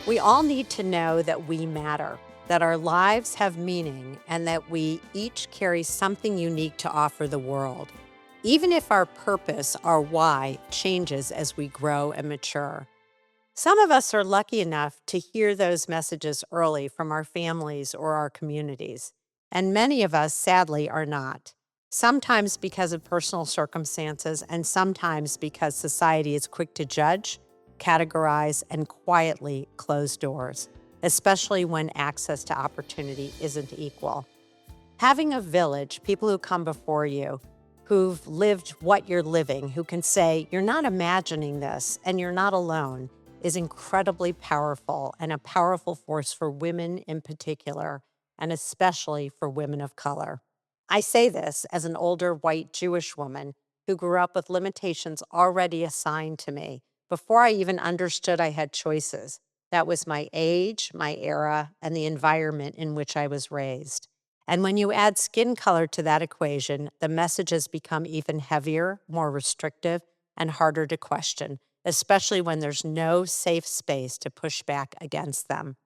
We all need to know that we matter, that our lives have meaning, and that we each carry something unique to offer the world, even if our purpose, our why, changes as we grow and mature. Some of us are lucky enough to hear those messages early from our families or our communities, and many of us, sadly, are not. Sometimes because of personal circumstances, and sometimes because society is quick to judge, categorize, and quietly close doors, especially when access to opportunity isn't equal. Having a village, people who come before you, who've lived what you're living, who can say, you're not imagining this and you're not alone, is incredibly powerful and a powerful force for women in particular, and especially for women of color. I say this as an older white Jewish woman who grew up with limitations already assigned to me before I even understood I had choices. That was my age, my era, and the environment in which I was raised. And when you add skin color to that equation, the messages become even heavier, more restrictive, and harder to question, especially when there's no safe space to push back against them.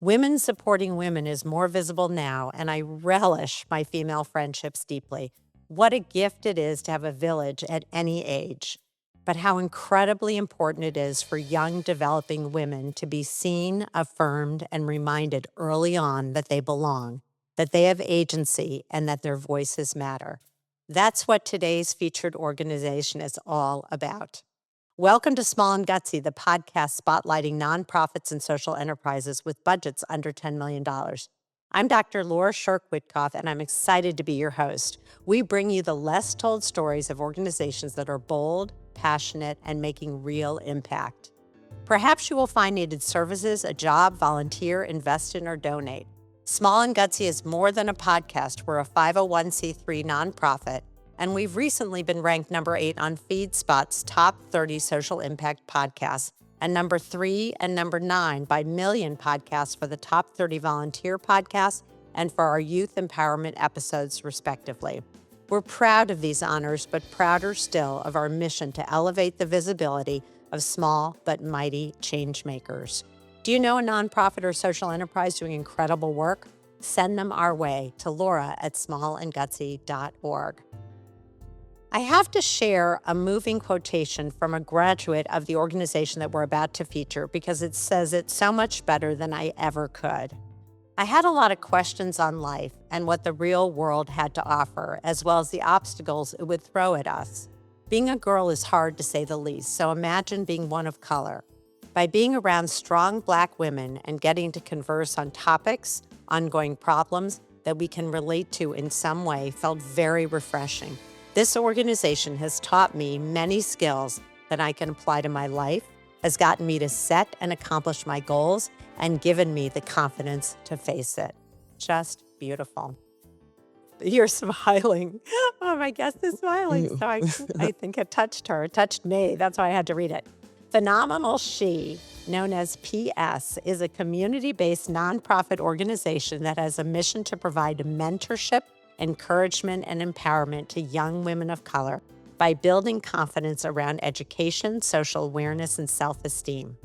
Women supporting women is more visible now, and I relish my female friendships deeply. What a gift it is to have a village at any age, but how incredibly important it is for young, developing women to be seen, affirmed, and reminded early on that they belong, that they have agency, and that their voices matter. That's what today's featured organization is all about. Welcome to Small and Gutsy, the podcast spotlighting nonprofits and social enterprises with budgets under $10 million. I'm Dr. Laura Scherck Wittcoff, and I'm excited to be your host. We bring you the less told stories of organizations that are bold, passionate, and making real impact. Perhaps you will find needed services, a job, volunteer, invest in, or donate. Small and Gutsy is more than a podcast. We're a 501c3 nonprofit, and we've recently been ranked number 8 on FeedSpot's top 30 social impact podcasts, and number 3 and number 9 by Million Podcasts for the top 30 volunteer podcasts and for our youth empowerment episodes, respectively. We're proud of these honors, but prouder still of our mission to elevate the visibility of small but mighty change makers. Do you know a nonprofit or social enterprise doing incredible work? Send them our way to laura@smallandgutsy.org. I have to share a moving quotation from a graduate of the organization that we're about to feature because it says it so much better than I ever could. I had a lot of questions on life and what the real world had to offer, as well as the obstacles it would throw at us. Being a girl is hard, to say the least, so imagine being one of color. By being around strong Black women and getting to converse on topics, ongoing problems that we can relate to in some way felt very refreshing. This organization has taught me many skills that I can apply to my life, has gotten me to set and accomplish my goals, and given me the confidence to face it. Just beautiful. You're smiling. Oh, my guest is smiling. So I think it touched her. It touched me. That's why I had to read it. Phenomenal She, known as PS, is a community-based nonprofit organization that has a mission to provide mentorship, encouragement, and empowerment to young women of color by building confidence around education, social awareness, and self-esteem.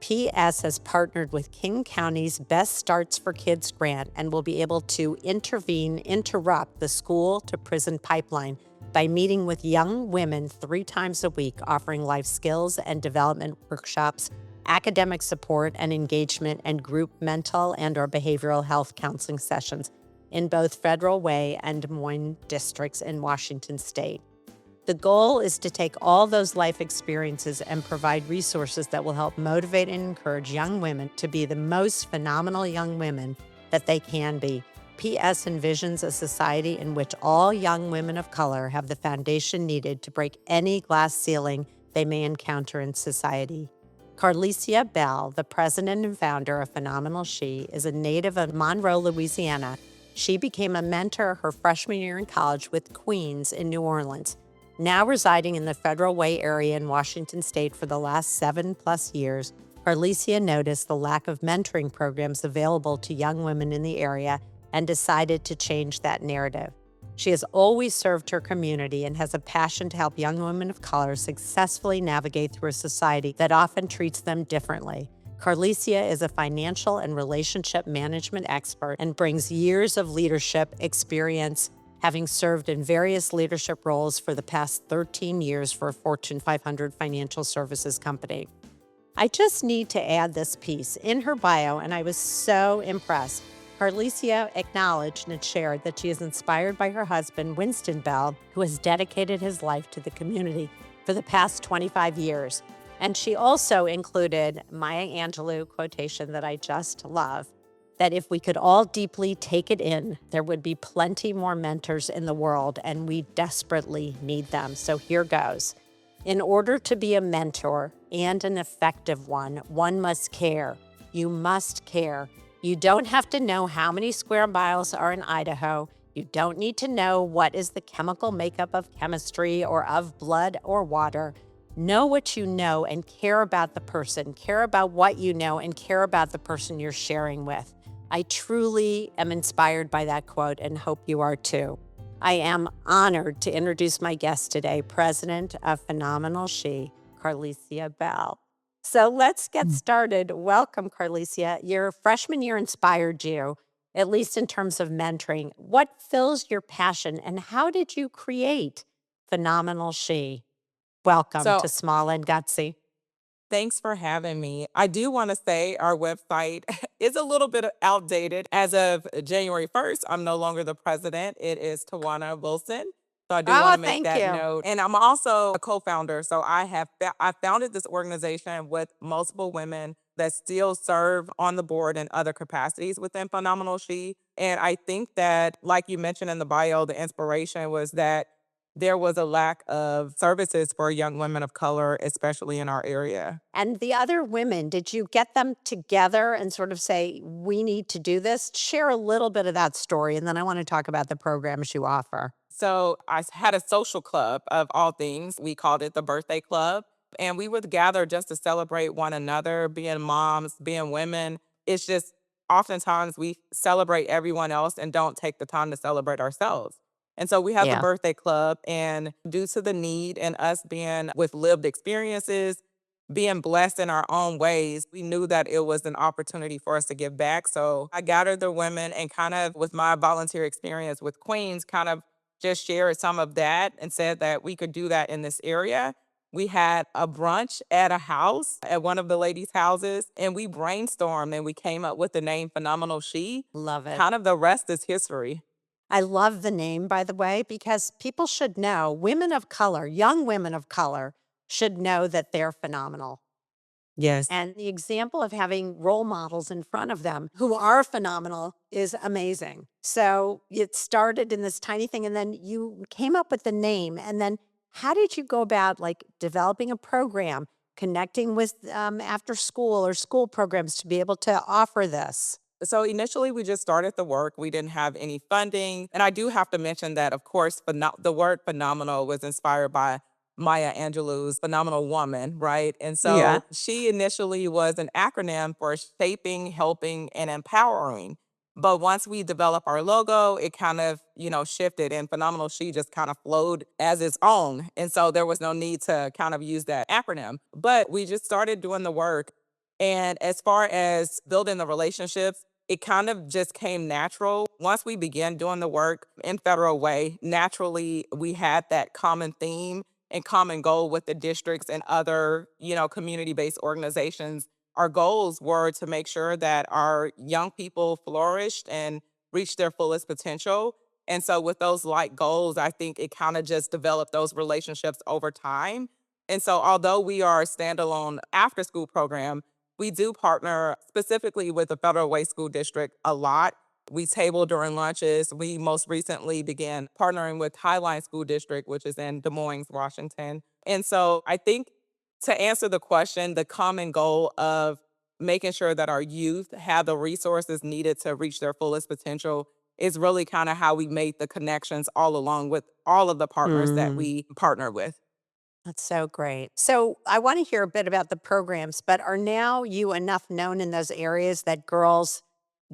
PS has partnered with King County's Best Starts for Kids grant and will be able to interrupt the school to prison pipeline by meeting with young women 3 times a week, offering life skills and development workshops, academic support and engagement, and group mental and/or behavioral health counseling sessions in both Federal Way and Des Moines districts in Washington state. The goal is to take all those life experiences and provide resources that will help motivate and encourage young women to be the most phenomenal young women that they can be. PS envisions a society in which all young women of color have the foundation needed to break any glass ceiling they may encounter in society. Carlicia Bell, the president and founder of Phenomenal She, is a native of Monroe, Louisiana. She became a mentor her freshman year in college with Queens in New Orleans. Now residing in the Federal Way area in Washington state for the last 7+ years, Carlicia noticed the lack of mentoring programs available to young women in the area and decided to change that narrative. She has always served her community and has a passion to help young women of color successfully navigate through a society that often treats them differently. Carlicia is a financial and relationship management expert and brings years of leadership experience, having served in various leadership roles for the past 13 years for a Fortune 500 financial services company. I just need to add this piece in her bio, and I was so impressed. Carlicia acknowledged and shared that she is inspired by her husband, Winston Bell, who has dedicated his life to the community for the past 25 years. And she also included Maya Angelou quotation that I just love, that if we could all deeply take it in, there would be plenty more mentors in the world, and we desperately need them. So here goes. In order to be a mentor and an effective one must care. You must care. You don't have to know how many square miles are in Idaho. You don't need to know what is the chemical makeup of chemistry or of blood or water. Know what you know and care about the person. Care about what you know and care about the person you're sharing with. I truly am inspired by that quote and hope you are too. I am honored to introduce my guest today, President of Phenomenal She, Carlicia Bell. So let's get started. Welcome, Carlicia. Your freshman year inspired you, at least in terms of mentoring. What fills your passion, and how did you create Phenomenal She? Welcome So to Small and Gutsy. thanks for having me. I do want to say our website is a little bit outdated. As of January 1st, I'm no longer the president. It is Tawana Wilson. So I do want Oh, to make thank that you. note. And I'm also a co-founder. So I founded this organization with multiple women that still serve on the board in other capacities within Phenomenal She. And I think that, like you mentioned in the bio, the inspiration was that there was a lack of services for young women of color, especially in our area. And the other women, did you get them together and sort of say, we need to do this? Share a little bit of that story, and then I want to talk about the programs you offer. So had a social club of all things. We called it the birthday club. And we would gather just to celebrate one another, being moms, being women. It's just oftentimes we celebrate everyone else and don't take the time to celebrate ourselves. And so we have the Yeah. birthday club, and due to the need and us being with lived experiences, being blessed in our own ways, we knew that it was an opportunity for us to give back. So I gathered the women and kind of with my volunteer experience with Queens, kind of just shared some of that and said that we could do that in this area. We had a brunch at a house, at one of the ladies' houses, and we brainstormed and we came up with the name Phenomenal She. Love it. Kind of the rest is history. I love the name, by the way, because people should know, women of color, young women of color, should know that they're phenomenal. Yes. And the example of having role models in front of them who are phenomenal is amazing. So it started in this tiny thing, and then you came up with the name. And then how did you go about like developing a program, connecting with after school or school programs to be able to offer this? So initially, we just started the work. We didn't have any funding. And I do have to mention that, of course, the word phenomenal was inspired by Maya Angelou's Phenomenal Woman, right? And Yeah. so she initially was an acronym for shaping, helping, and empowering. But once we developed our logo, it kind of, shifted, and Phenomenal She just kind of flowed as its own. And so there was no need to kind of use that acronym. But we just started doing the work. And as far as building the relationships, it kind of just came natural. Once we began doing the work in Federal Way, naturally we had that common theme and common goal with the districts and other, community-based organizations. Our goals were to make sure that our young people flourished and reached their fullest potential. And so with those like goals, I think it kind of just developed those relationships over time. And so although we are a standalone after school program, we do partner specifically with the Federal Way School District a lot. We table during lunches. We most recently began partnering with Highline School District, which is in Des Moines, Washington. And so I think to answer the question, the common goal of making sure that our youth have the resources needed to reach their fullest potential is really kind of how we made the connections all along with all of the partners that Mm. we partner with. That's so great. So I want to hear a bit about the programs, but are now you enough known in those areas that girls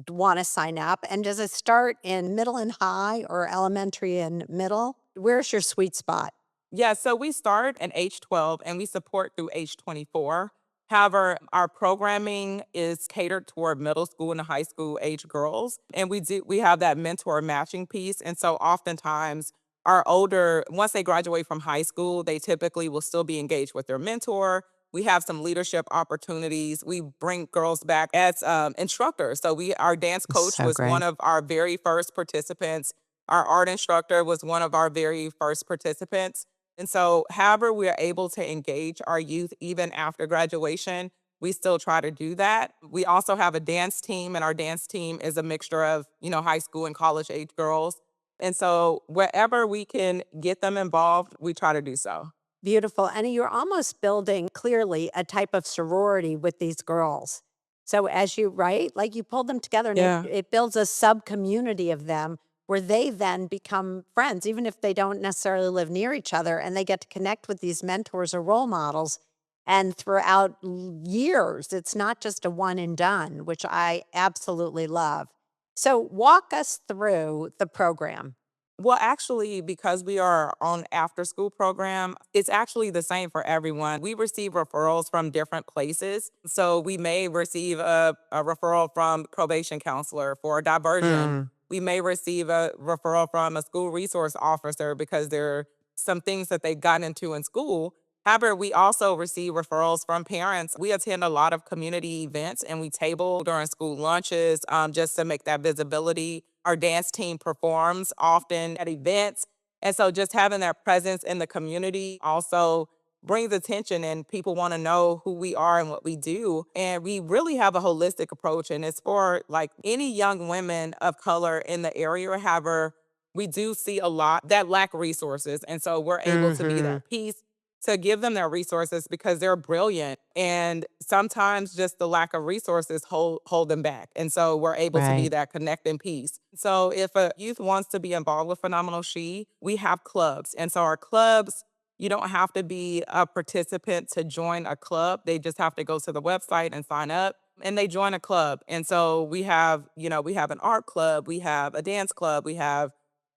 want to sign up? And does it start in middle and high or elementary and middle? Where's your sweet spot? Yeah, so we start at age 12 and we support through age 24. However, our programming is catered toward middle school and high school age girls. And we have that mentor matching piece. And so oftentimes our older, once they graduate from high school, they typically will still be engaged with their mentor. We have some leadership opportunities. We bring girls back as instructors. So our dance coach So was one great. of our very first participants. Our art instructor was one of our very first participants. And so, however, we are able to engage our youth even after graduation, we still try to do that. We also have a dance team, and our dance team is a mixture of, high school and college age girls. And so, wherever we can get them involved, we try to do so. Beautiful. And you're almost building clearly a type of sorority with these girls. So as you right, like you pull them together and Yeah. it builds a sub community of them where they then become friends, even if they don't necessarily live near each other, and they get to connect with these mentors or role models. And throughout years, it's not just a one and done, which I absolutely love. So walk us through the program. Well, actually, because we are on after school program, it's actually the same for everyone. We receive referrals from different places. So we may receive a referral from probation counselor for diversion. Mm, We may receive a referral from a school resource officer because there are some things that they got into in school. However, we also receive referrals from parents. We attend a lot of community events and we table during school lunches just to make that visibility. Our dance team performs often at events. And so just having that presence in the community also brings attention and people want to know who we are and what we do. And we really have a holistic approach and it's for like any young women of color in the area. However, we do see a lot that lack resources. And so we're able to be mhm, that piece to give them their resources because they're brilliant and sometimes just the lack of resources hold them back. And so we're able to be right. that connecting piece. So if a youth wants to be involved with Phenomenal She, we have clubs. And so our clubs, you don't have to be a participant to join a club. They just have to go to the website and sign up and they join a club. And so we have an art club, we have a dance club, we have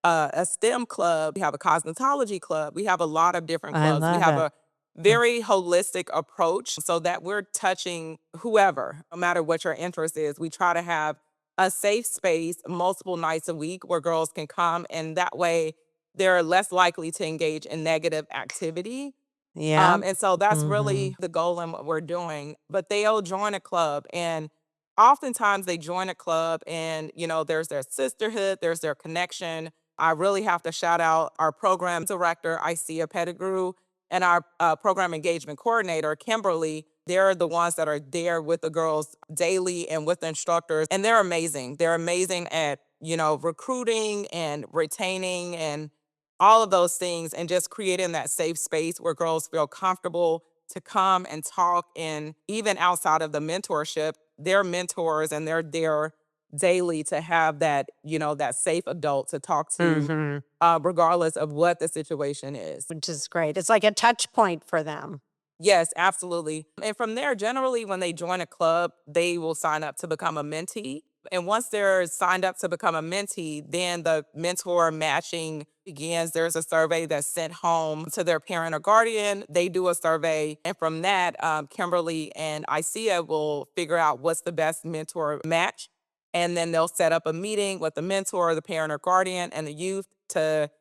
a STEM club, we have a cosmetology club, we have a lot of different I clubs. We love have it. a very holistic approach so that we're touching whoever, no matter what your interest is. We try to have a safe space multiple nights a week where girls can come, and that way they're less likely to engage in negative activity. Yeah. And so that's Mhm. really the goal in what we're doing. But they'll join a club and oftentimes they join a club and, there's their sisterhood, there's their connection. I really have to shout out our program director, Isia Pettigrew, and our program engagement coordinator, Kimberly. They're the ones that are there with the girls daily and with the instructors. And they're amazing. They're amazing at, recruiting and retaining and all of those things and just creating that safe space where girls feel comfortable to come and talk. And even outside of the mentorship, they're mentors and they're there daily to have that, that safe adult to talk to, Mhm. regardless of what the situation is. Which is great. It's like a touch point for them. Yes, absolutely. And from there, generally, when they join a club, they will sign up to become a mentee. And once they're signed up to become a mentee, then the mentor matching begins. There's a survey that's sent home to their parent or guardian. They do a survey. And from that, Kimberly and Isia will figure out what's the best mentor match. And then they'll set up a meeting with the mentor, the parent or guardian, and the youth to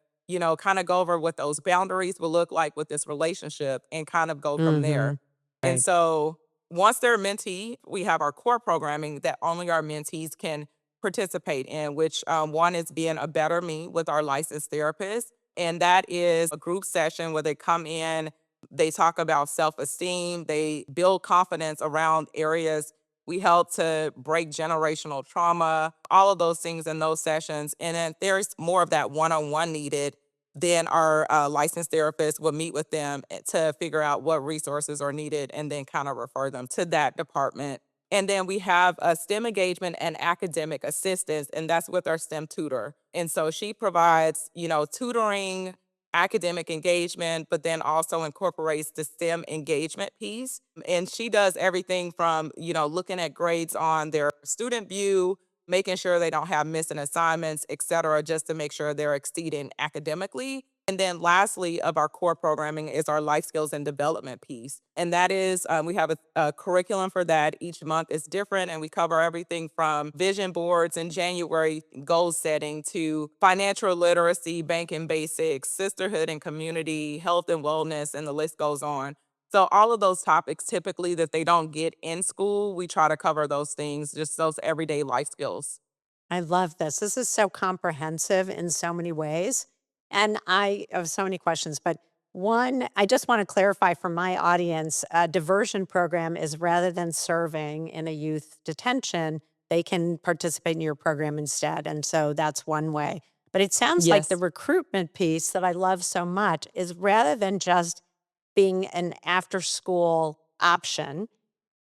kind of go over what those boundaries will look like with this relationship and kind of go from there. Mhm. And Right. so once they're a mentee, we have our core programming that only our mentees can participate in, which one is being a better me with our licensed therapist. And that is a group session where they come in, they talk about self esteem, they build confidence around areas. We help to break generational trauma, all of those things in those sessions. And then there's more of that one on one needed. Then our licensed therapist will meet with them to figure out what resources are needed and then kind of refer them to that department. And then we have a STEM engagement and academic assistance, and that's with our STEM tutor. And so she provides, tutoring, academic engagement, but then also incorporates the STEM engagement piece. And she does everything from, looking at grades on their student view, making sure they don't have missing assignments, et cetera, just to make sure they're exceeding academically. And then lastly, of our core programming is our life skills and development piece. And that is, we have a curriculum for that. Each month is different, and we cover everything from vision boards in January, goal setting, to financial literacy, banking basics, sisterhood and community, health and wellness, and the list goes on. So all of those topics typically that they don't get in school, we try to cover those things, just those everyday life skills. I love this. This is so comprehensive in so many ways. And I have so many questions, but one, I just want to clarify for my audience, a diversion program is rather than serving in a youth detention, they can participate in your program instead. And so that's one way. But it sounds like the Yes. recruitment piece that I love so much is rather than just being an after school option,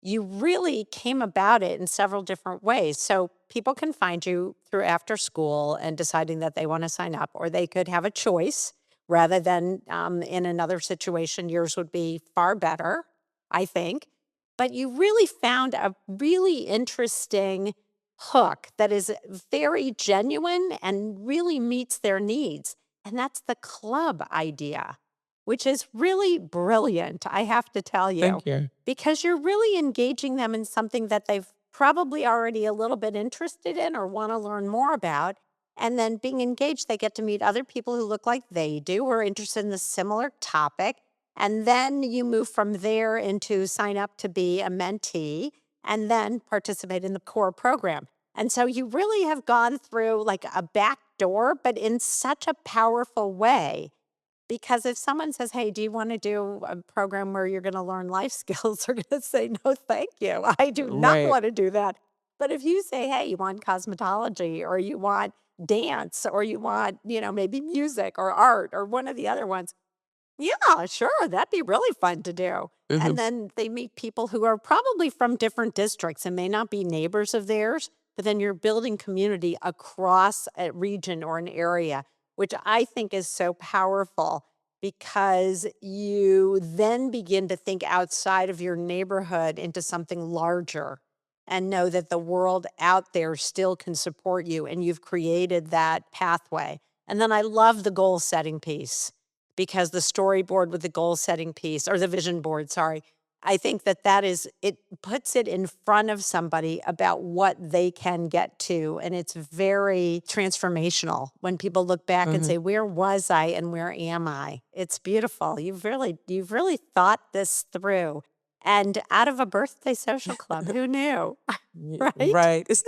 you really came about it in several different ways. So people can find you through after school and deciding that they want to sign up, or they could have a choice rather than in another situation. Yours would be far better, I think. But you really found a really interesting hook that is very genuine and really meets their needs. And that's the club idea, which is really brilliant, I have to tell you, Thank you. because you're really engaging them in something that they've probably already a little bit interested in or want to learn more about. And then being engaged, they get to meet other people who look like they do, who are interested in the similar topic. And then you move from there into sign up to be a mentee and then participate in the core program. And so you really have gone through like a back door, but in such a powerful way, because if someone says, "Hey, do you wanna do a program where you're gonna learn life skills?" They're gonna say, "No, thank you. I do not Right. wanna do that." But if you say, "Hey, you want cosmetology or you want dance or you want, maybe music or art or one of the other ones," yeah, sure, that'd be really fun to do. And Mhm. then they meet people who are probably from different districts and may not be neighbors of theirs, but then you're building community across a region or an area, which I think is so powerful because you then begin to think outside of your neighborhood into something larger and know that the world out there still can support you and you've created that pathway. And then I love the goal setting piece, because the storyboard with the goal setting piece, or the vision board, sorry, I think that it puts it in front of somebody about what they can get to. And it's very transformational when people look back and Mhm. say, where was I and where am I? It's beautiful. You've really thought this through. And out of a birthday social club, who knew? Right? Right.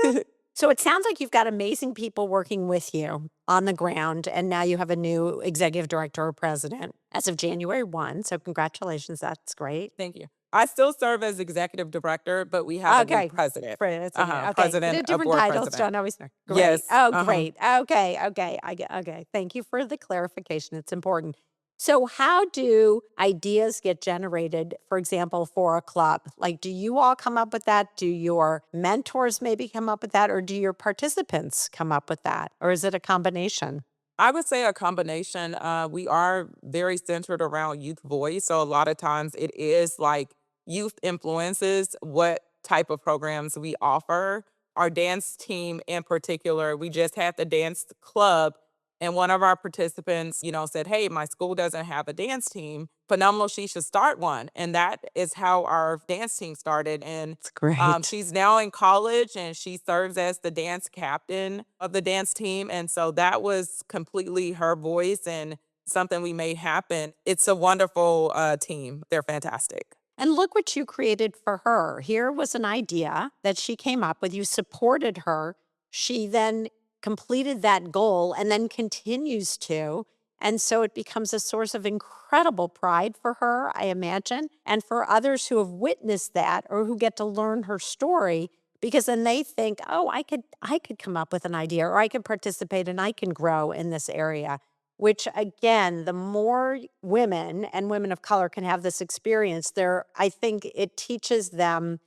So it sounds like you've got amazing people working with you on the ground, and now you have a new executive director or president as of January 1. So congratulations, that's great. Thank you. I still serve as executive director, but we have a new Okay. president. It's okay. Okay. President, The a different board titles president. don't always know. Great. Yes. Oh, great. Okay. Okay. I get okay. Thank you for the clarification. It's important. So how do ideas get generated, for example, for a club? Like, do you all come up with that? Do your mentors maybe come up with that? Or do your participants come up with that? Or is it a combination? I would say a combination. We are very centered around youth voice. So a lot of times it is like youth influences what type of programs we offer. Our dance team in particular, we just had the dance club, and one of our participants, said, "Hey, my school doesn't have a dance team. Phenomenal, she should start one." And that is how our dance team started. And It's great. she's now in college and she serves as the dance captain of the dance team. And so that was completely her voice and something we made happen. It's a wonderful team. They're fantastic. And look what you created for her. Here was an idea that she came up with. You supported her. She then completed that goal and then continues to. And so it becomes a source of incredible pride for her, I imagine, and for others who have witnessed that or who get to learn her story, because then they think, "Oh, I could come up with an idea, or I could participate and I can grow in this area." Which again, the more women and women of color can have this experience, I think it teaches them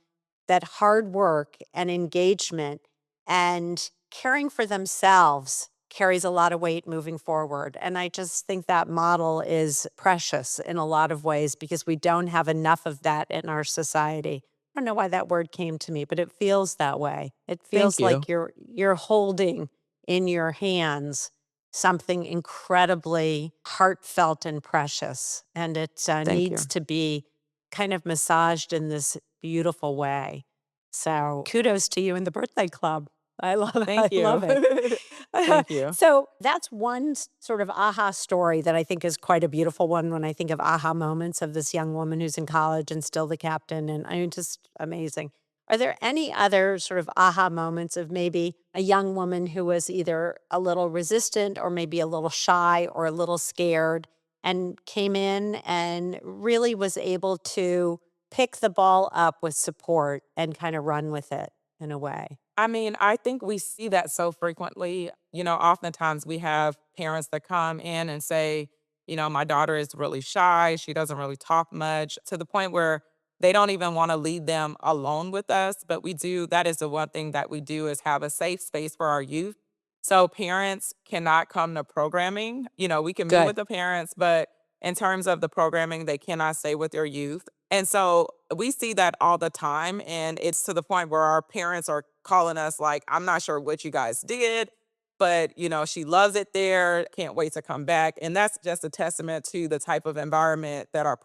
that hard work and engagement and caring for themselves carries a lot of weight moving forward. And I just think that model is precious in a lot of ways because we don't have enough of that in our society. I don't know why that word came to me, but it feels that way. It Thank feels you. like you're holding in your hands something incredibly heartfelt and precious. And it Thank needs you. to be kind of massaged in this beautiful way. So kudos to you in the birthday club. I love I Thank love you. it. Thank you. So that's one sort of aha story that I think is quite a beautiful one when I think of aha moments of this young woman who's in college and still the captain. And I mean, just amazing. Are there any other sort of aha moments of maybe a young woman who was either a little resistant or maybe a little shy or a little scared and came in and really was able to pick the ball up with support and kind of run with it in a way? I mean, I think we see that so frequently. Oftentimes we have parents that come in and say, my daughter is really shy. She doesn't really talk much, to the point where they don't even want to leave them alone with us. But that is the one thing that we do, is have a safe space for our youth. So parents cannot come to programming. We can meet Good. with the parents, but in terms of the programming, they cannot stay with their youth. And so we see that all the time. And it's to the point where our parents are calling us like, I'm not sure what you guys did, but she loves it there. Can't wait to come back. And that's just a testament to the type of environment that our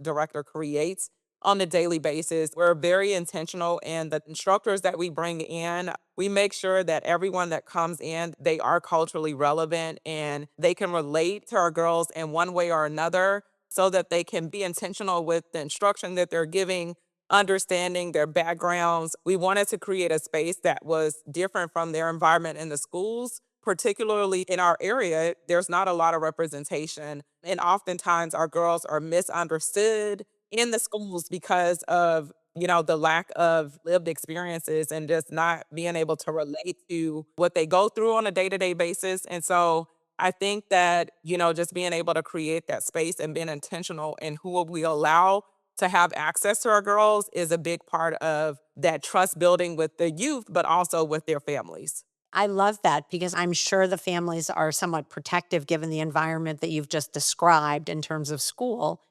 director creates on a daily basis. We're very intentional, and the instructors that we bring in, we make sure that everyone that comes in, they are culturally relevant and they can relate to our girls in one way or another, so that they can be intentional with the instruction that they're giving, understanding their backgrounds. We wanted to create a space that was different from their environment in the schools. Particularly in our area, there's not a lot of representation. And oftentimes our girls are misunderstood in the schools because of, the lack of lived experiences and just not being able to relate to what they go through on a day-to-day basis. And so I think that, just being able to create that space and being intentional in who we allow to have access to our girls is a big part of that trust building with the youth, but also with their families. I love that because I'm sure the families are somewhat protective given the environment that you've just described in terms of school.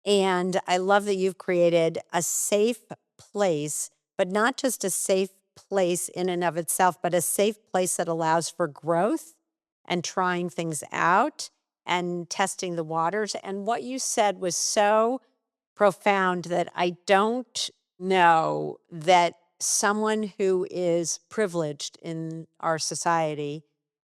And I love that you've created a safe place, but not just a safe place in and of itself, but a safe place that allows for growth and trying things out and testing the waters. And what you said was so profound that I don't know that someone who is privileged in our society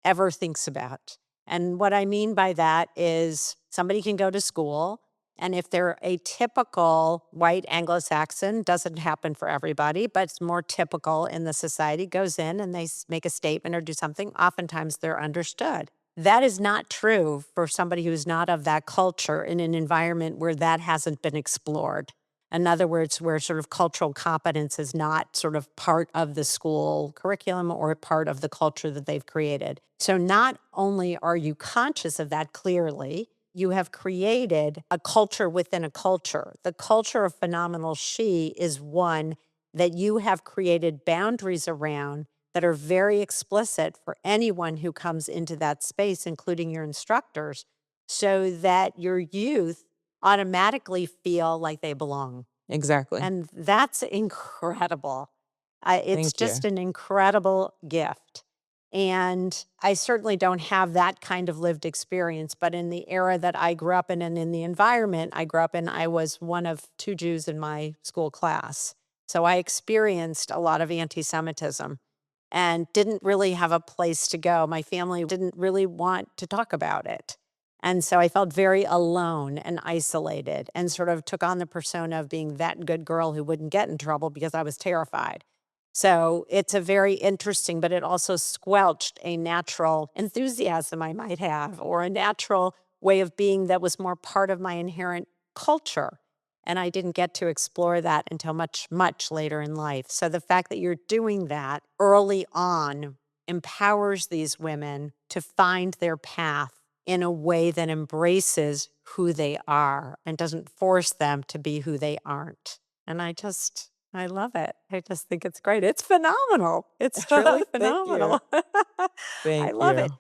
ever thinks about. And what I mean by that is somebody can go to school, and if they're a typical white Anglo-Saxon, doesn't happen for everybody, but it's more typical in the society, goes in and they make a statement or do something, oftentimes they're understood. That is not true for somebody who's not of that culture in an environment where that hasn't been explored. In other words, where sort of cultural competence is not sort of part of the school curriculum or part of the culture that they've created. So not only are you conscious of that clearly, you have created a culture within a culture. The culture of Phenomenal She is one that you have created boundaries around that are very explicit for anyone who comes into that space, including your instructors, so that your youth automatically feel like they belong. Exactly. And that's incredible. It's Thank just you. an incredible gift. And I certainly don't have that kind of lived experience, but in the era that I grew up in and in the environment I grew up in, I was one of two Jews in my school class. So I experienced a lot of anti Semitism and didn't really have a place to go. My family didn't really want to talk about it. And so I felt very alone and isolated and sort of took on the persona of being that good girl who wouldn't get in trouble because I was terrified. So it's a very interesting, but it also squelched a natural enthusiasm I might have or a natural way of being that was more part of my inherent culture. And I didn't get to explore that until much, much later in life. So the fact that you're doing that early on empowers these women to find their path in a way that embraces who they are and doesn't force them to be who they aren't. And I love it. I just think it's great. It's phenomenal. It's truly Thank you. phenomenal. I Thank love it. you.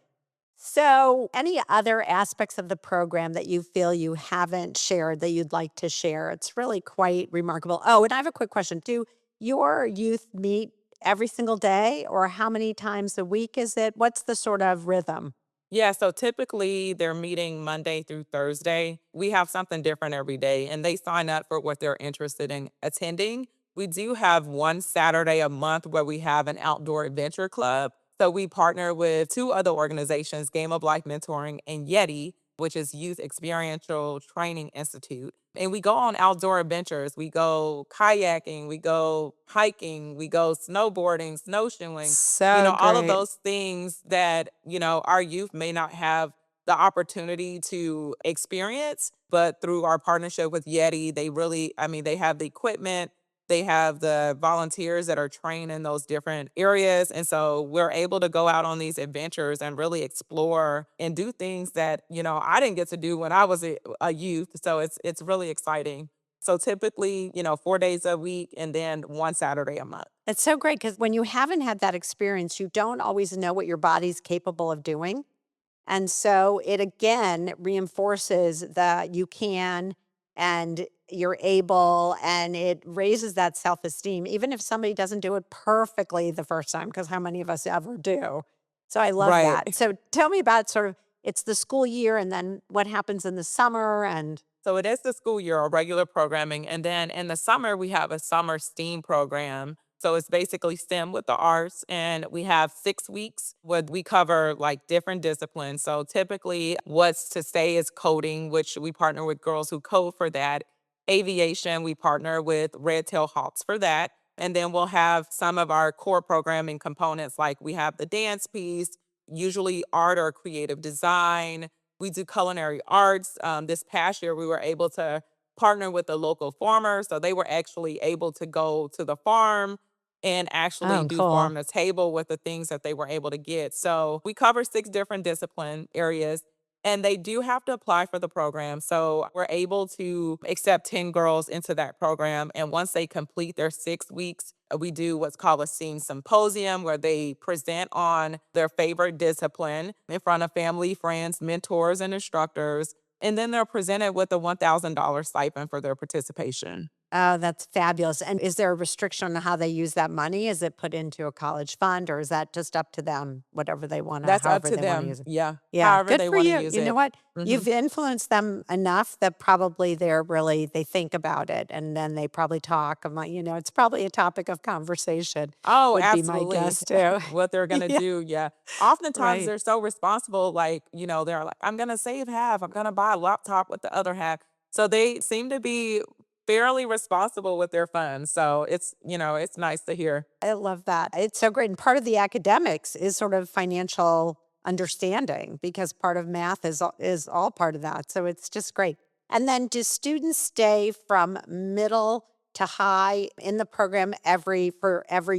So, any other aspects of the program that you feel you haven't shared that you'd like to share? It's really quite remarkable. Oh, and I have a quick question. Do your youth meet every single day, or how many times a week is it? What's the sort of rhythm? Yeah, so typically they're meeting Monday through Thursday. We have something different every day, and they sign up for what they're interested in attending. We do have one Saturday a month where we have an outdoor adventure club. So we partner with two other organizations, Game of Life Mentoring and Yeti, which is Youth Experiential Training Institute. And we go on outdoor adventures. We go kayaking, we go hiking, we go snowboarding, snowshoeing, So all of great. those things that, our youth may not have the opportunity to experience, but through our partnership with Yeti, they really, they have the equipment, they have the volunteers that are trained in those different areas. And so we're able to go out on these adventures and really explore and do things that, I didn't get to do when I was a youth. So it's really exciting. So typically, 4 days a week and then one Saturday a month. It's so great because when you haven't had that experience, you don't always know what your body's capable of doing. And so it again reinforces that you can and you're able, and it raises that self esteem, even if somebody doesn't do it perfectly the first time, because how many of us ever do? So I love Right. that. So tell me about sort of it's the school year and then what happens in the summer and So it is the school year or regular programming. And then in the summer, we have a summer STEAM program. So it's basically STEM with the arts. And we have 6 weeks where we cover like different disciplines. So typically, what's to stay is coding, which we partner with Girls Who Code for that. Aviation, we partner with Red Tail Hawks for that. And then we'll have some of our core programming components, like we have the dance piece, usually art or creative design. We do culinary arts. This past year, we were able to partner with the local farmer. So they were actually able to go to the farm and actually oh, do cool. farm to table with the things that they were able to get. So we cover 6 different discipline areas. And they do have to apply for the program. So we're able to accept 10 girls into that program. And once they complete their 6 weeks, we do what's called a SEAM symposium where they present on their favorite discipline in front of family, friends, mentors, and instructors. And then they're presented with a $1,000 stipend for their participation. Oh, that's fabulous. And is there a restriction on how they use that money? Is it put into a college fund or is that just up to them, whatever they want to, That's up however to they want to them. use it? Yeah. Yeah, However good they for want to you. use You know it. what? Mhm. You've influenced them enough that probably they think about it and then they probably talk about, it's probably a topic of conversation, Oh, would be my absolutely. guess too. What they're gonna Yeah, do, yeah. Oftentimes, right. they're so responsible, like, they're like, "I'm gonna save half, I'm gonna buy a laptop with the other half." So they seem to be fairly responsible with their funds, so it's nice to hear. I love that. It's so great. And part of the academics is sort of financial understanding because part of math is all part of that. So it's just great. And then do students stay from middle to high in the program every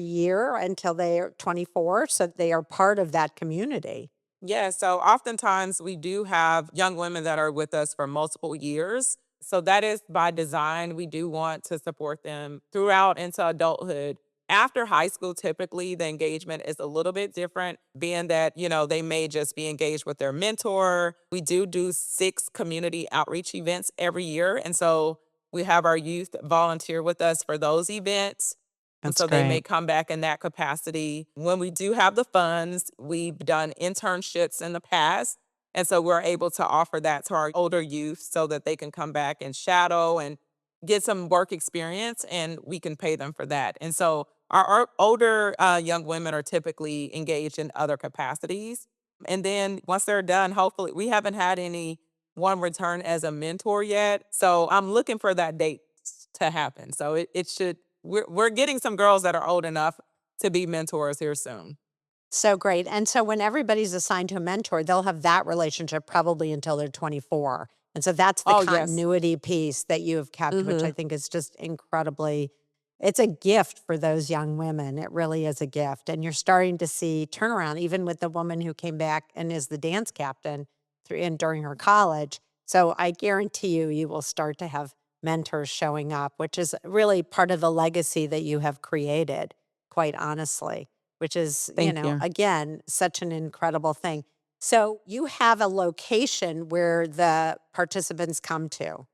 year until they are 24 so they are part of that community? Yeah, so oftentimes we do have young women that are with us for multiple years. So that is by design. We do want to support them throughout into adulthood. After high school, typically the engagement is a little bit different, being that, they may just be engaged with their mentor. We do 6 community outreach events every year. And so we have our youth volunteer with us for those events. And That's so they may great. come back in that capacity. When we do have the funds, we've done internships in the past. And so we're able to offer that to our older youth so that they can come back and shadow and get some work experience and we can pay them for that. And so our older young women are typically engaged in other capacities. And then once they're done, hopefully we haven't had any one return as a mentor yet. So I'm looking for that date to happen. So it should we're getting some girls that are old enough to be mentors here soon. So great. And so when everybody's assigned to a mentor, they'll have that relationship probably until they're 24. And so that's the Oh, yes. continuity piece that you have kept, which I Mhm. think is just incredibly it's a gift for those young women. It really is a gift. And you're starting to see turnaround, even with the woman who came back and is the dance captain during her college. So I guarantee you, you will start to have mentors showing up, which is really part of the legacy that you have created, quite honestly, which is, Thank you. again, such an incredible thing. So you have a location where the participants come to.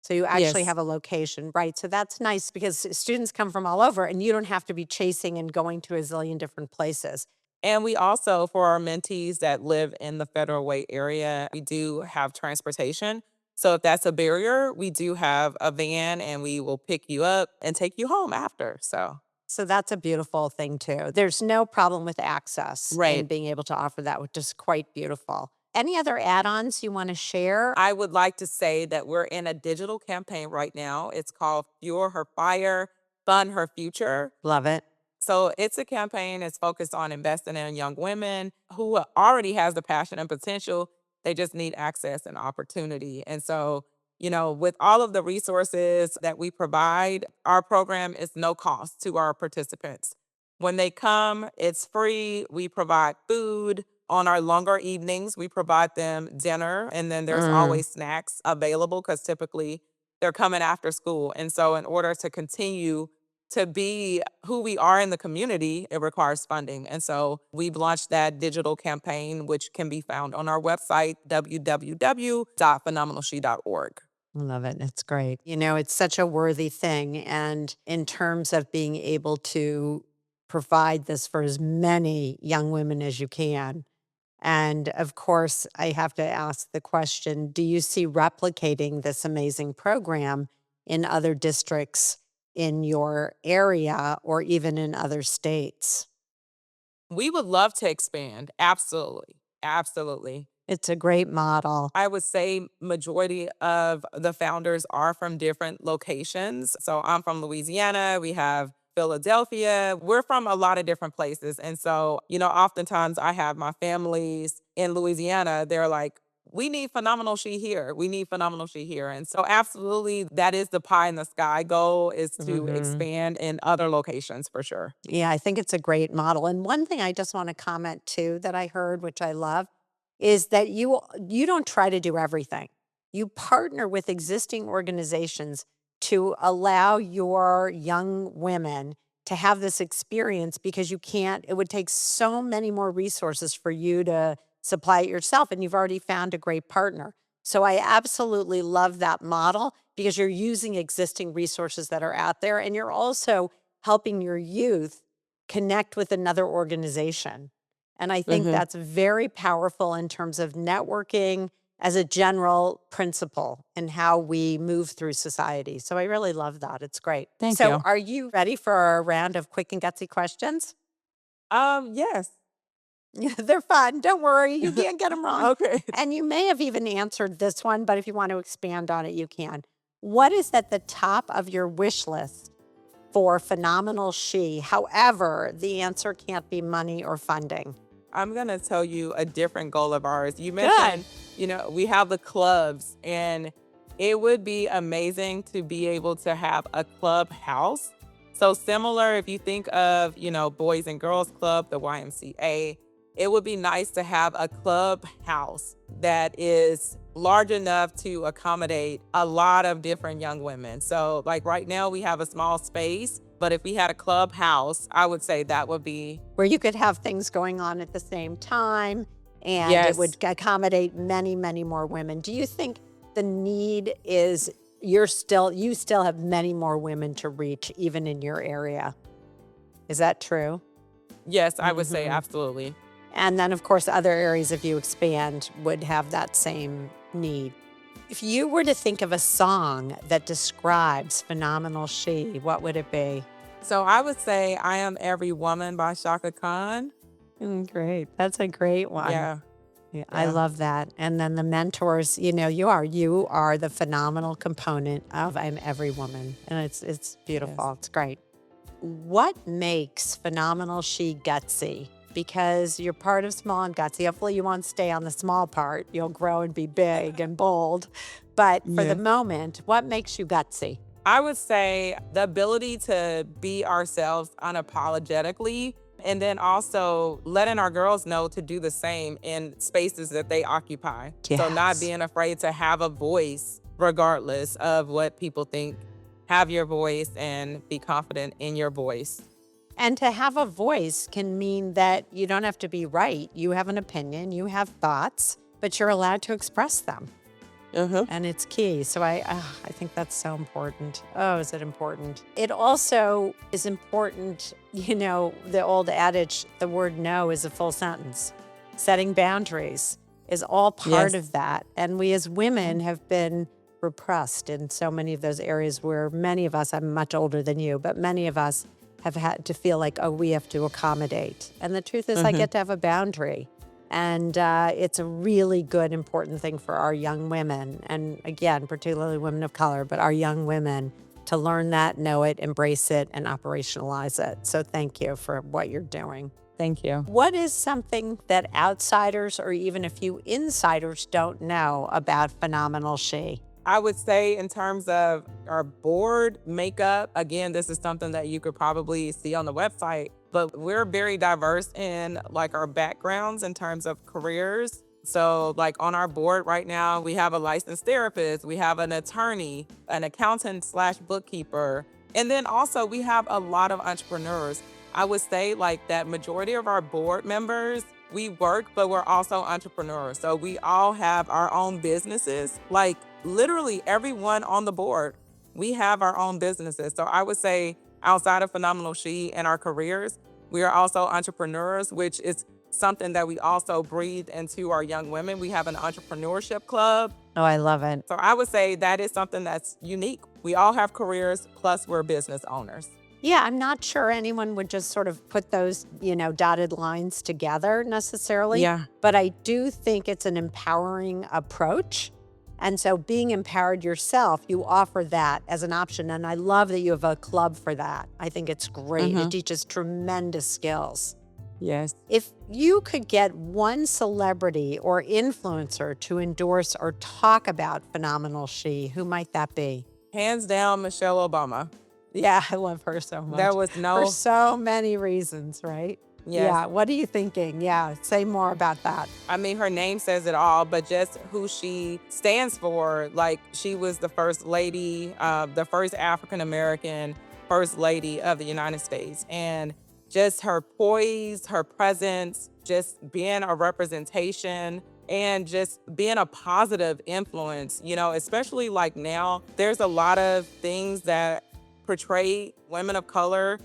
So you actually Yes. have a location, right? So that's nice because students come from all over and you don't have to be chasing and going to a zillion different places. And we also, for our mentees that live in the Federal Way area, we do have transportation. So if that's a barrier, we do have a van and we will pick you up and take you home after. So that's a beautiful thing too. There's no problem with access in Right. being able to offer that, which is quite beautiful. Any other add-ons you want to share? I would like to say that we're in a digital campaign right now. It's called Fuel Her Fire, Fund Her Future. Love it. So it's a campaign that's focused on investing in young women who already has the passion and potential. They just need access and opportunity. And so, with all of the resources that we provide, our program is no cost to our participants. When they come, it's free. We provide food. On our longer evenings, we provide them dinner, and then there's Mm. always snacks available because typically they're coming after school. And so, in order to continue to be who we are in the community, it requires funding. And so we've launched that digital campaign, which can be found on our website, www.phenomenalshe.org. Love it. It's great. It's such a worthy thing. And in terms of being able to provide this for as many young women as you can. And of course, I have to ask the question, do you see replicating this amazing program in other districts in your area or even in other states? We would love to expand. Absolutely. Absolutely. It's a great model. I would say majority of the founders are from different locations. So I'm from Louisiana. We have Philadelphia. We're from a lot of different places. And so, oftentimes I have my families in Louisiana. They're like, we need Phenomenal She here. We need Phenomenal She here. And so absolutely that is the pie in the sky goal, is to Mhm. expand in other locations for sure. Yeah, I think it's a great model. And one thing I just want to comment too that I heard, which I love, is that you don't try to do everything. You partner with existing organizations to allow your young women to have this experience because it would take so many more resources for you to supply it yourself. And you've already found a great partner. So I absolutely love that model because you're using existing resources that are out there and you're also helping your youth connect with another organization. And I think Hmm. that's very powerful in terms of networking as a general principle in how we move through society. So I really love that. It's great. Thank So you. are you ready for our round of quick and gutsy questions? Yes. They're fun. Don't worry. You can't get them wrong. Okay. And you may have even answered this one, but if you want to expand on it, you can. What is at the top of your wish list for Phenomenal She? However, the answer can't be money or funding. I'm going to tell you a different goal of ours. You Good. mentioned, we have the clubs, and it would be amazing to be able to have a clubhouse. So similar, if you think of, Boys and Girls Club, the YMCA, it would be nice to have a clubhouse that is large enough to accommodate a lot of different young women. So like right now we have a small space, but if we had a clubhouse, I would say that would be. Where you could have things going on at the same time and it Yes. would accommodate many, many more women. Do you think the need is you still have many more women to reach even in your area? Is that true? Yes, I would say Mhm. absolutely. And then, of course, other areas, if you expand, would have that same need. If you were to think of a song that describes Phenomenal She, what would it be? So I would say I Am Every Woman by Shaka Khan. Great. That's a great one. Yeah, Yeah, I yeah, love that. And then the mentors, you are the phenomenal component of I'm Every Woman. And it's yes. beautiful. It's great. What makes Phenomenal She gutsy? Because you're part of small and gutsy. Hopefully you won't stay on the small part. You'll grow and be big and bold. But for the Yes. moment, what makes you gutsy? I would say the ability to be ourselves unapologetically, and then also letting our girls know to do the same in spaces that they occupy. So not Yes. being afraid to have a voice regardless of what people think. Have your voice and be confident in your voice. And to have a voice can mean that you don't have to be right. You have an opinion, you have thoughts, but you're allowed to express them. Uh-huh. and it's key. So I think that's so important. Oh, is it important? It also is important, the old adage, the word no is a full sentence. Setting boundaries is all part Yes. of that. And we as women have been repressed in so many of those areas where many of us, I'm much older than you, but many of us have had to feel like, oh, we have to accommodate. And the truth is, I Mm-hmm. get to have a boundary. And it's a really good, important thing for our young women. And again, particularly women of color, but our young women to learn that, know it, embrace it, and operationalize it. So thank you for what you're doing. Thank you. What is something that outsiders or even a few insiders don't know about Phenomenal She? I would say in terms of our board makeup, again, this is something that you could probably see on the website, but we're very diverse in like our backgrounds in terms of careers. So like on our board right now, we have a licensed therapist, we have an attorney, an accountant slash bookkeeper, and then also we have a lot of entrepreneurs. I would say like that majority of our board members, we work, but we're also entrepreneurs. So we all have our own businesses. Like literally everyone on the board, we have our own businesses. So I would say outside of Phenomenal She and our careers, we are also entrepreneurs, which is something that we also breathe into our young women. We have an entrepreneurship club. Oh, I love it. So I would say that is something that's unique. We all have careers, plus we're business owners. Yeah, I'm not sure anyone would just sort of put those, dotted lines together necessarily. Yeah. But I do think it's an empowering approach. And so being empowered yourself, you offer that as an option. And I love that you have a club for that. I think it's great. It teaches tremendous skills. Yes. If you could get one celebrity or influencer to endorse or talk about Phenomenal She, who might that be? Hands down, Michelle Obama. Yeah, I love her so much. There was For no, so many reasons, right? yes. Yeah. What are you thinking? Yeah. Say more about that. I mean, her name says it all, but just who she stands for. Like, she was the first lady, the first African American first lady of the United States. And just her poise, her presence, just being a representation and just being a positive influence, especially like now, there's a lot of things that portray women of color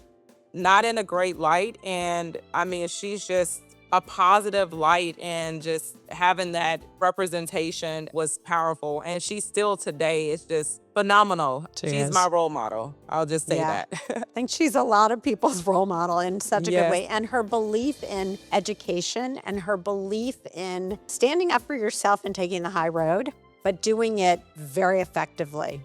not in a great light. And I mean, she's just a positive light, and just having that representation was powerful. And she still today is just phenomenal. She She's is. my role model. I'll just say Yeah. that. I think she's a lot of people's role model in such a good Yes. way. And her belief in education and her belief in standing up for yourself and taking the high road, but doing it very effectively.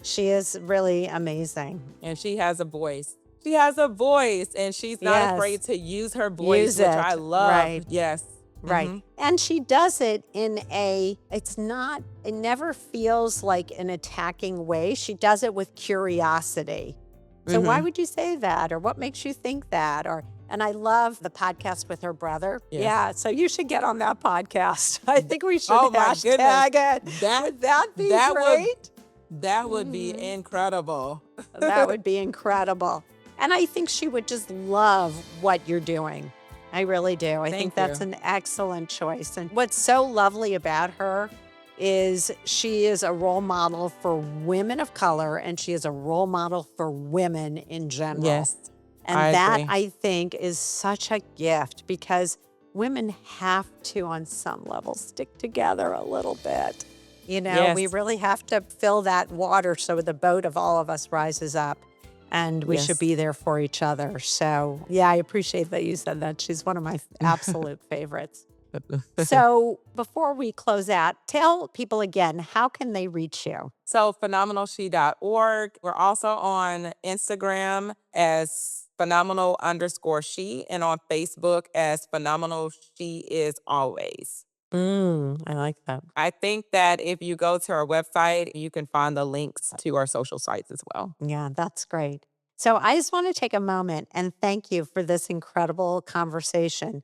She is really amazing. And she has a voice. She has a voice, and she's not Yes. afraid to use her voice, Use which it. I love. Right. Yes. Right. Mhm. And she does it it never feels like an attacking way. She does it with curiosity. So why would you say that? Or what makes you think that? And I love the podcast with her brother. Yes. Yeah. So you should get on that podcast. I think we should Oh my hashtag it. That- Would that be that would- great? That would be incredible. That would be incredible. And I think she would just love what you're doing. I really do. I think Thank that's you. an excellent choice. And what's so lovely about her is she is a role model for women of color, and she is a role model for women in general. Yes. And I that, agree. I think, is such a gift because women have to, on some level, stick together a little bit. Yes. We really have to fill that water so the boat of all of us rises up, and we Yes. should be there for each other. So, yeah, I appreciate that you said that. She's one of my absolute favorites. So, before we close out, tell people again, how can they reach you? So phenomenalshe.org. We're also on Instagram as phenomenal_she and on Facebook as phenomenal she is always. I like that. I think that if you go to our website, you can find the links to our social sites as well. Yeah, that's great. So I just want to take a moment and thank you for this incredible conversation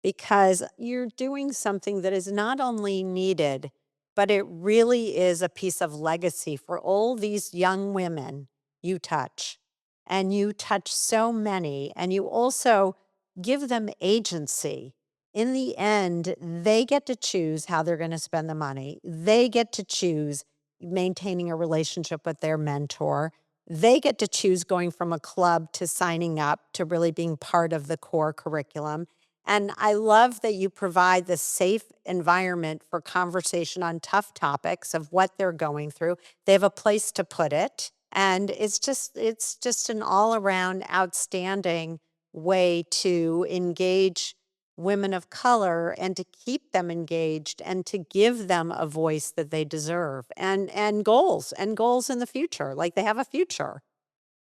because you're doing something that is not only needed, but it really is a piece of legacy for all these young women you touch. And you touch so many, and you also give them agency in the end, they get to choose how they're going to spend the money. They get to choose maintaining a relationship with their mentor. They get to choose going from a club to signing up to really being part of the core curriculum. And I love that you provide the safe environment for conversation on tough topics of what they're going through. They have a place to put it. And it's just an all around outstanding way to engage women of color and to keep them engaged and to give them a voice that they deserve and goals in the future, like they have a future.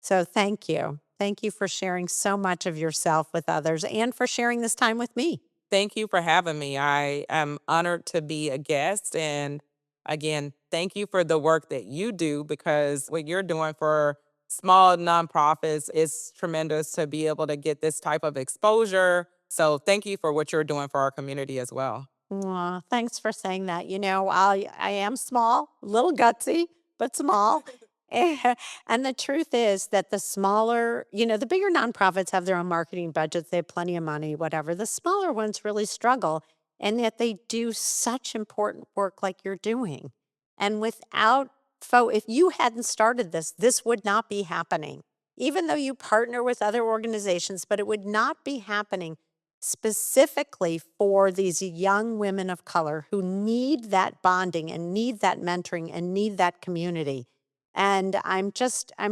So thank you. Thank you for sharing so much of yourself with others and for sharing this time with me. Thank you for having me. I am honored to be a guest. And again, thank you for the work that you do, because what you're doing for small nonprofits is tremendous to be able to get this type of exposure. So thank you for what you're doing for our community as well. Aw, thanks for saying that. I am small, a little gutsy, but small. And the truth is that the smaller, the bigger nonprofits have their own marketing budgets, they have plenty of money, whatever. The smaller ones really struggle, and yet they do such important work like you're doing. And if you hadn't started this, this would not be happening. Even though you partner with other organizations, but it would not be happening specifically for these young women of color who need that bonding and need that mentoring and need that community. And I'm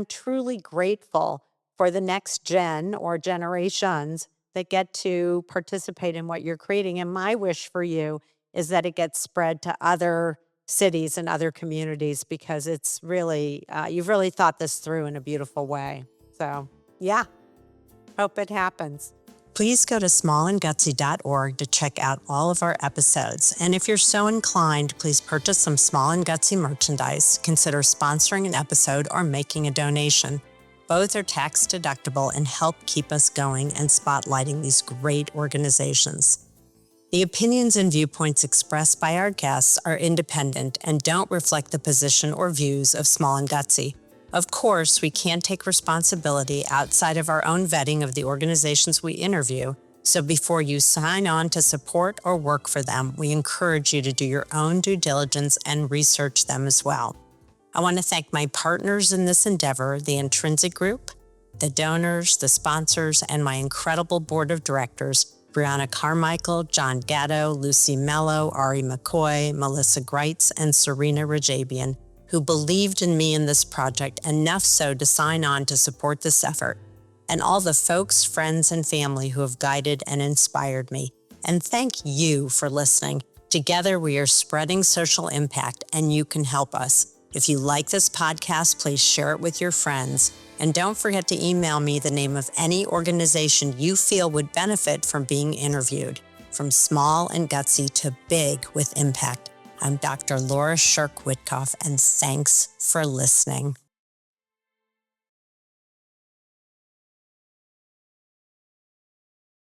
truly grateful for the next gen or generations that get to participate in what you're creating. And my wish for you is that it gets spread to other cities and other communities because you've really thought this through in a beautiful way. So, yeah, hope it happens. Please go to smallandgutsy.org to check out all of our episodes. And if you're so inclined, please purchase some Small and Gutsy merchandise, consider sponsoring an episode, or making a donation. Both are tax deductible and help keep us going and spotlighting these great organizations. The opinions and viewpoints expressed by our guests are independent and don't reflect the position or views of Small and Gutsy. Of course, we can't take responsibility outside of our own vetting of the organizations we interview, so before you sign on to support or work for them, we encourage you to do your own due diligence and research them as well. I want to thank my partners in this endeavor, the Intrinsic Group, the donors, the sponsors, and my incredible board of directors, Brianna Carmichael, John Gatto, Lucy Mello, Ari McCoy, Melissa Greitz, and Serena Rajabian, who believed in me in this project enough so to sign on to support this effort, and all the folks, friends, and family who have guided and inspired me. And thank you for listening. Together, we are spreading social impact, and you can help us. If you like this podcast, please share it with your friends. And don't forget to email me the name of any organization you feel would benefit from being interviewed. From small and gutsy to big with impact. I'm Dr. Laura Scherck Wittcoff, and thanks for listening.